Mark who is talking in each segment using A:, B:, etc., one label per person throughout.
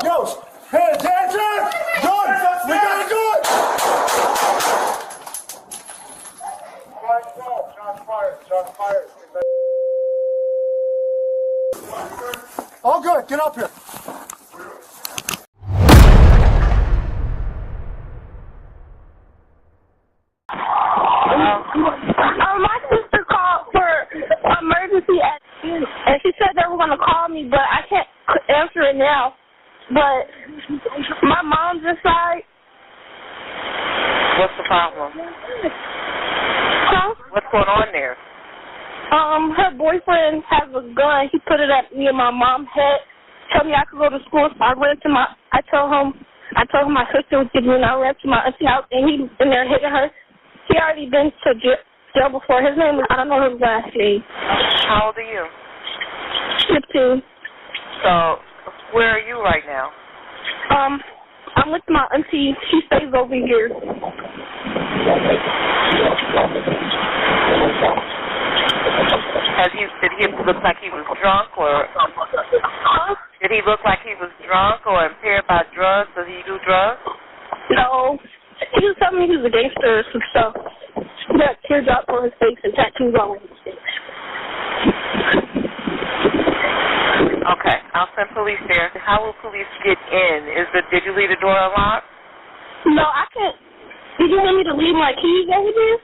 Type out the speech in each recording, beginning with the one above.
A: Yo, pay attention! Good! We got it good! Shots fired. Shots fired. All good. Get up here.
B: My sister called for emergency and she said they were going to call me, but I can't answer it now. But my mom's inside.
C: What's the problem?
B: Huh?
C: What's going on there?
B: Her boyfriend has a gun. He put it at me and my mom's head. Told me I could go to school, so I ran to I told him my sister was getting me, and I ran to my auntie's house, and he was in there hitting her. He already been to jail before. His name is, I don't know his last name.
C: How old are you?
B: 15.
C: So, where are you right now?
B: I'm with my auntie. She stays over here.
C: Did he look like he was drunk, or did he look like he was drunk or impaired by drugs? Does he do drugs?
B: No. He was telling me he was a gangster or some stuff. He got teardrops on his face and tattoos all over his face.
C: Okay, I'll send police there. How will police get in? Did you leave the door unlocked?
B: No, I can't. Did you want me to leave my keys over there?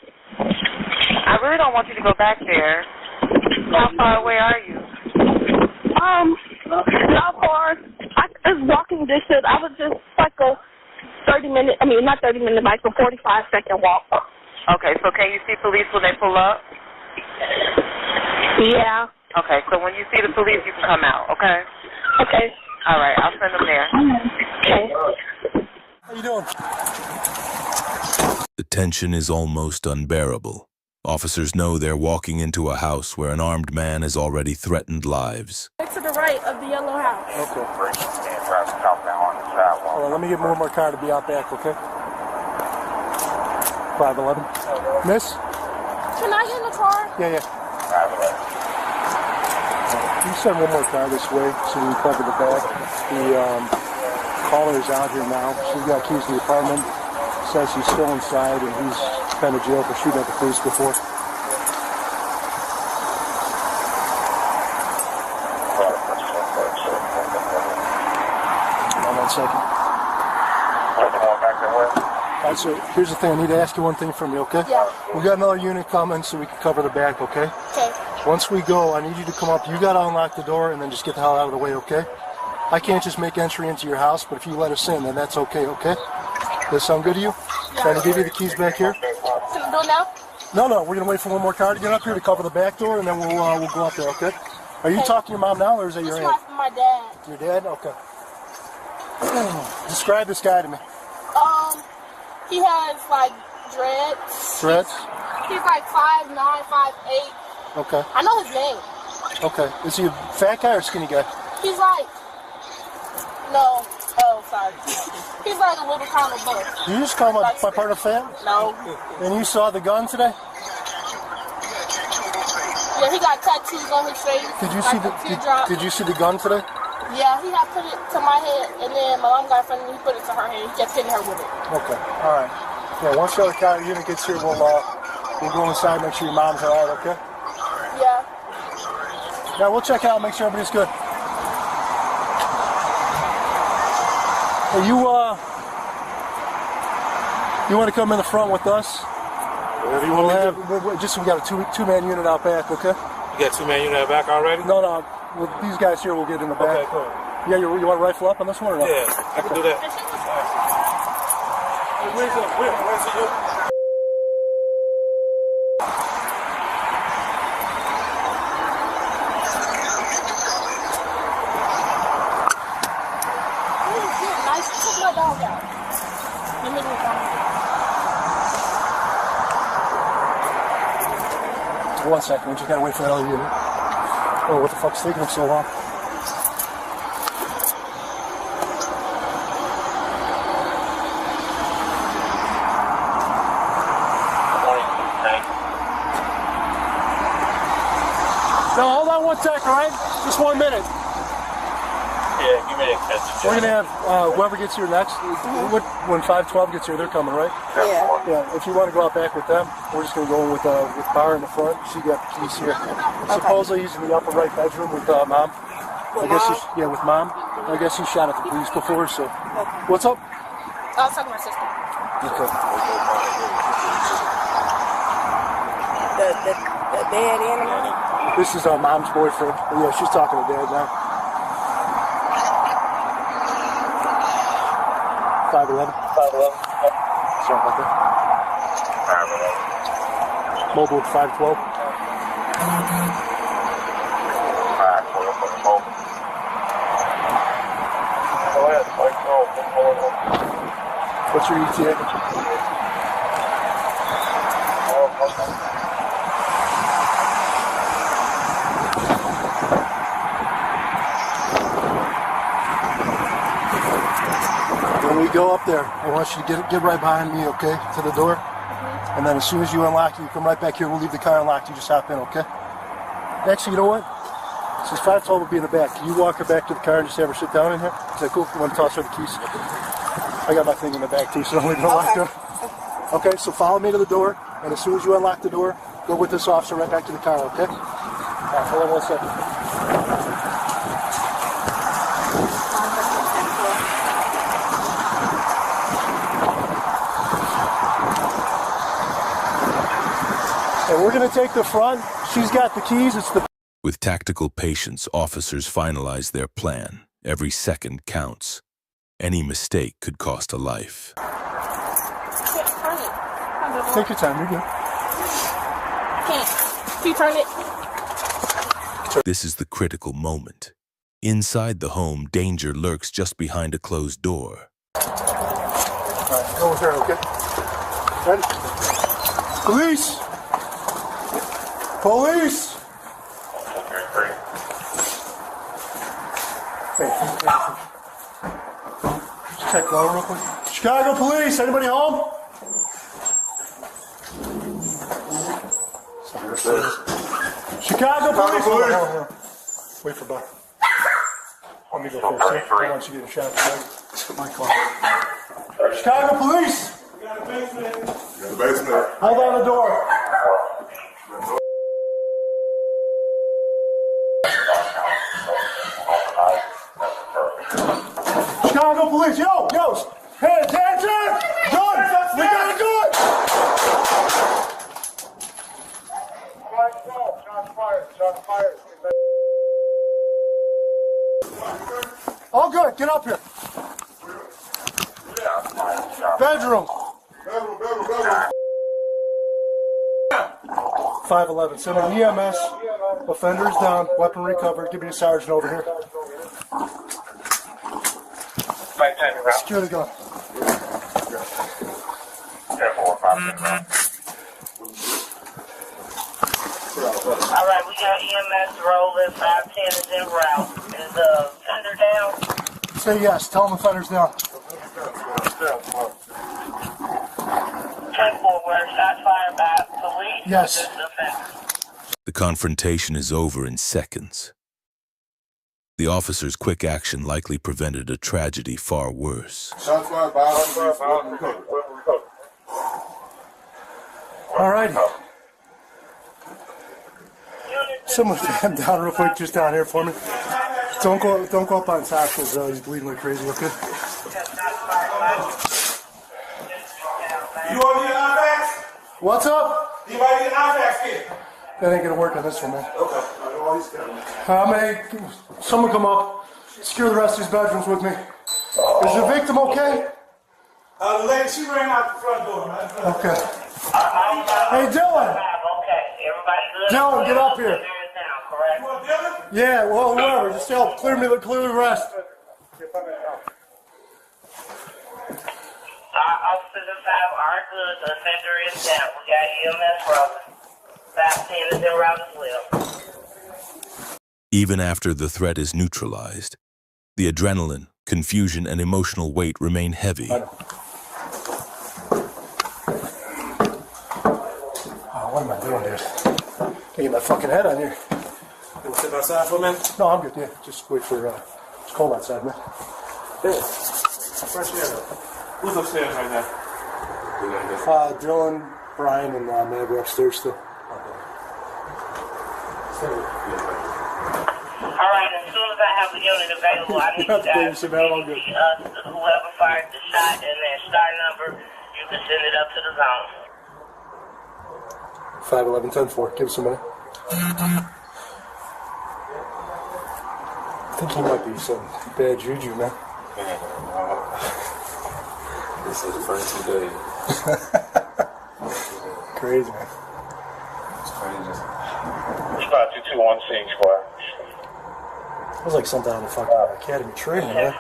C: I really don't want you to go back there. How far away are you?
B: Not far. It's walking distance. I was just like a 30-minute, not 30-minute, like a 45-second walk.
C: Okay, so can you see police when they pull up?
B: Yeah.
C: Okay, so when you see the police, you can come out, okay?
B: Okay.
C: All right, I'll send them there.
B: Okay.
A: How you doing?
D: The tension is almost unbearable. Officers know they're walking into a house where an armed man has already threatened lives.
B: To the right of the yellow house.
A: Okay. Hold on, let me get one more car to be out back, okay? 511. Miss?
B: Can I get in the car?
A: Yeah. You send one more car this way so we can cover the back. The caller's out here now. She's got keys to the apartment. Says she's still inside and he's been to jail for shooting at the police before. Hold on 1 second. All right, so here's the thing. I need to ask you one thing from you, okay?
B: Yeah.
A: We got another unit coming so we can cover the back, okay?
B: Okay.
A: Once we go, I need you to come up. You got to unlock the door and then just get the hell out of the way, okay? I can't just make entry into your house, but if you let us in, then that's okay, okay? Does that sound good to you?
B: Yeah.
A: Trying to give you the keys back here?
B: Can I do it now?
A: No, we're going to wait for one more car to get up here to cover the back door, and then we'll go up there, okay? Are you talking to your mom now, or is that your aunt?
B: It's my dad.
A: Your dad? Okay. Describe this guy to me.
B: He has, like, dreads.
A: Dreads?
B: He's like 5'9", 5'8".
A: Okay.
B: I know his name.
A: Okay. Is he a fat guy or skinny guy?
B: He's like, no. Oh, sorry. He's like a little kind of buff.
A: You just call him a part of fat?
B: No.
A: And you saw the gun today?
B: Yeah, he got tattoos on his face.
A: Did you
B: like
A: see the gun today?
B: Yeah, he had put it to my head, and then my mom got in front of me, he put it to her head. He kept hitting her with it.
A: Okay. All right. Yeah, once the other car unit gets here, we'll go inside, make sure your mom's all right, okay?
B: Yeah.
A: Yeah, we'll check out, make sure everybody's good. Hey, you want to come in the front with us?
E: Whatever you want to do.
A: We got a two-man unit out back, okay?
E: You got two-man unit out back already?
A: No. With these guys here, we'll get in the back.
E: Okay, cool.
A: Yeah, you want to rifle up on this one or not?
E: Yeah, I can do that. Hey, where's the unit?
B: Check my dog out. Let me do it.
A: 1 second, we just gotta wait for that other unit. Oh, what the fuck's taking them so long? No, hold on 1 second, all right? Just 1 minute.
E: Yeah,
A: We're going to have whoever gets here next. When 512 gets here, they're coming, right?
F: Yeah.
A: Yeah. If you want to go out back with them, we're just going to go in with Bar in the front. She got the keys here. Supposedly he's in the upper right bedroom with Mom. With Mom. I guess he shot at the police before, so. Okay. What's up?
F: I was talking to my sister.
A: Okay.
F: The dead animal?
A: This is our Mom's boyfriend. Yeah, she's talking to Dad now. 511. 511. Sorry about that. 511. Mobile 512. 512 for the mobile. Go ahead. 512. What's your ETA? Okay. When we go up there, I want you to get right behind me, okay, to the door. And then as soon as you unlock it, you come right back here. We'll leave the car unlocked. You just hop in, okay? Actually, you know what? Since 512 will be in the back, can you walk her back to the car and just have her sit down in here? Is that cool? You want to toss her the keys? I got my thing in the back too, so don't leave it unlocked up. Okay, so follow me to the door, and as soon as you unlock the door, go with this officer right back to the car, okay? All right, hold on 1 second. And we're going to take the front. She's got the keys.
D: With tactical patience, officers finalize their plan. Every second counts. Any mistake could cost a life.
A: Take your time. You're good.
F: Can you turn it?
D: This is the critical moment. Inside the home, danger lurks just behind a closed door.
A: All right, go with her, okay? Ready? Police! Police! Hey, just check low real quick. Chicago Police, anybody home? Chicago Police! Hold on. Wait for Buck. Let me go first. I don't want you getting shot tonight. My car. Chicago Police! We got a basement. Hold on the door. Chicago Police, yo, hey, attention! Gun! We got a gun! Shots fired. All good, get up here. Bedroom. 511, send an EMS. Offenders down, weapon recovered. Give me a sergeant over here. Secure the gun.
C: All right, we got EMS rolling. 510 is en route. Is the offender down?
A: Say yes. Tell them the offender's down.
C: 10-4, where shots fired by police.
A: Yes.
D: The confrontation is over in seconds. The officer's quick action likely prevented a tragedy far worse.
E: Shots fired by
A: All right. Someone stand down real quick, just down here for me. Don't go up on top because he's bleeding like crazy. Okay.
E: You want to get an IVAX?
A: What's up?
E: Anybody get an IVAX kit?
A: That ain't gonna work on this one, man.
E: Okay.
A: Someone come up, secure the rest of these bedrooms with me. Is the victim okay?
E: The lady, she ran out the front door.
A: Okay. Hey, Dylan.
C: Okay, everybody good?
A: Dylan, get up here.
C: You want Dylan?
A: Yeah, well, whoever. Just help clear the rest.
C: Officers in 5 are good. The offender is down. We got EMS rolling. 510 is en route as well.
D: Even after the threat is neutralized, the adrenaline, confusion, and emotional weight remain heavy.
A: Oh, what am I doing here? Can't get my fucking head on here.
E: You want to sit outside for a minute?
A: No, I'm good. Yeah, just wait for It's cold outside, man.
G: Yeah. Fresh air. Who's upstairs right now?
A: Dylan, Brian, and Matt are upstairs still.
C: All right, as soon as I have a unit available, I need you guys to whoever fired the shot and their star number, you can send it up to the zone.
A: 5-11-10-4. Give us a minute. I think he might be some bad juju, man.
G: This is the first 2 days.
A: Crazy, man.
G: It's crazy.
H: Spot 221 square.
A: It was like something on the fucking academy training, man.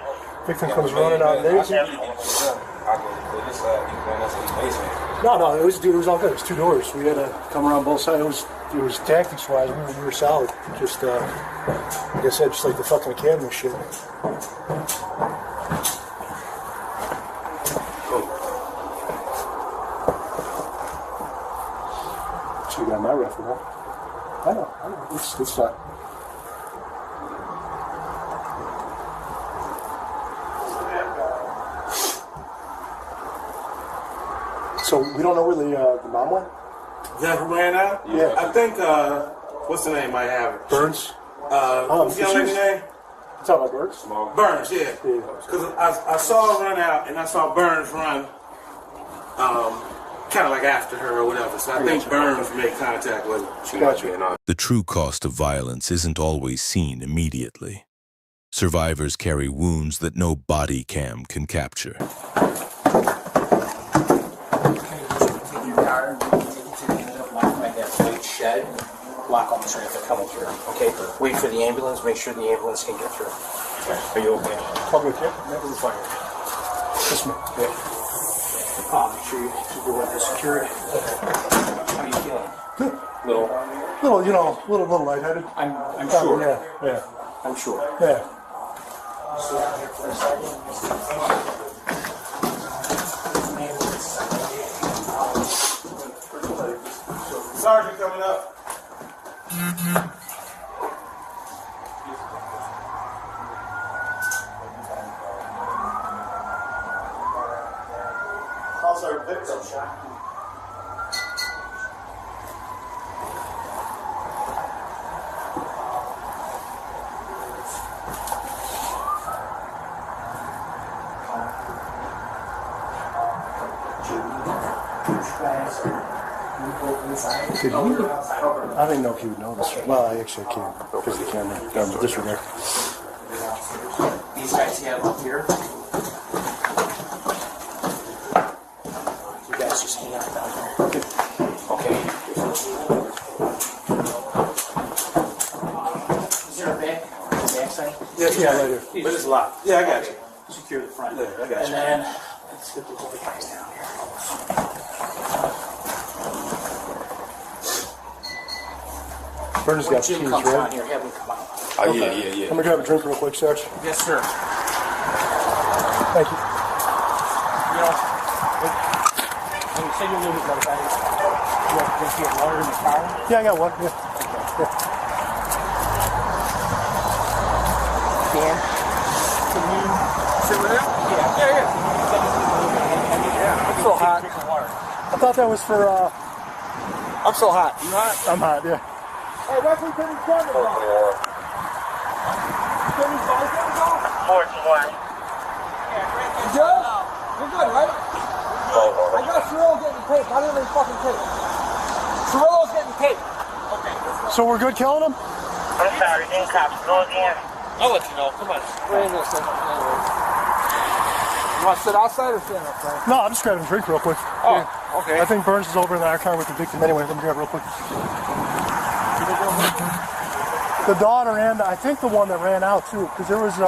A: Victim comes running out there. No, it was all good. It was 2 doors. We had to come around both sides. It was tactics wise. We were solid. Just like I said, just like the fucking academy shit. So you got my rifle, huh? I know. It's fine. So we don't know where the mom went?
G: Is that who ran out?
A: Yeah.
G: I think, what's the name I have it?
A: Burns?
G: What's the young lady's name?
A: You talking about Burns?
G: Burns, yeah. Because I saw her run out and I saw Burns run kind of like after her or whatever. So I think Burns made contact with her. She might be on.
D: The true cost of violence isn't always seen immediately. Survivors carry wounds that no body cam can capture.
I: Shed, lock on the train if they're coming through. Okay, wait for the ambulance, make sure the ambulance can get through. Okay. Are you okay?
A: I'll go with you. Never fire. This one.
I: Yeah. Make sure you keep your weapon secured. How are you feeling?
A: Good.
I: Little,
A: Little lightheaded.
I: I'm sure.
A: Yeah.
I: I'm sure.
A: Yeah.
G: Sergeant coming up.
A: How's our victim? Did he? I didn't know if he would know this. Well, I actually can't because of the camera. Disregard.
I: These guys have up here. You guys just hang out down here. Okay. Is there a backside?
A: Yeah, right here.
I: But it's locked.
G: Yeah, I got you.
I: Secure the front.
G: Yeah, I got you.
I: And then let's get the other guys down here.
A: Burns got
I: Jim
A: keys,
I: comes down
A: right?
I: here, have him come out.
G: Oh, yeah.
A: I'm gonna grab a drink real quick, Sarge.
I: Yes, sir.
A: Thank you.
I: You know, when you say you lose like that, you have water in the car?
A: Yeah, I got one. Yeah.
I: Dan, can you sit with him? Yeah.
A: I'm so hot. I thought that was for,
I: I'm so hot. You hot?
A: I'm hot, yeah.
E: Hey, that's what Kenny's talking about. Kenny's talking
C: 4 to 1.
E: You good? You're good, right? I got Cirillo getting taped. I didn't even fucking tape. Cirillo's getting taped. Okay.
A: So we're good killing him?
C: I'm sorry, didn't cops go again?
E: I'll let you know. Come on. Wait a minute. You want to sit outside or stand outside?
A: No, I'm just grabbing a drink real quick.
E: Oh, okay.
A: I think Burns is over in the car with the victim anyway. Let me grab real quick. The daughter and I think the one that ran out too, because there was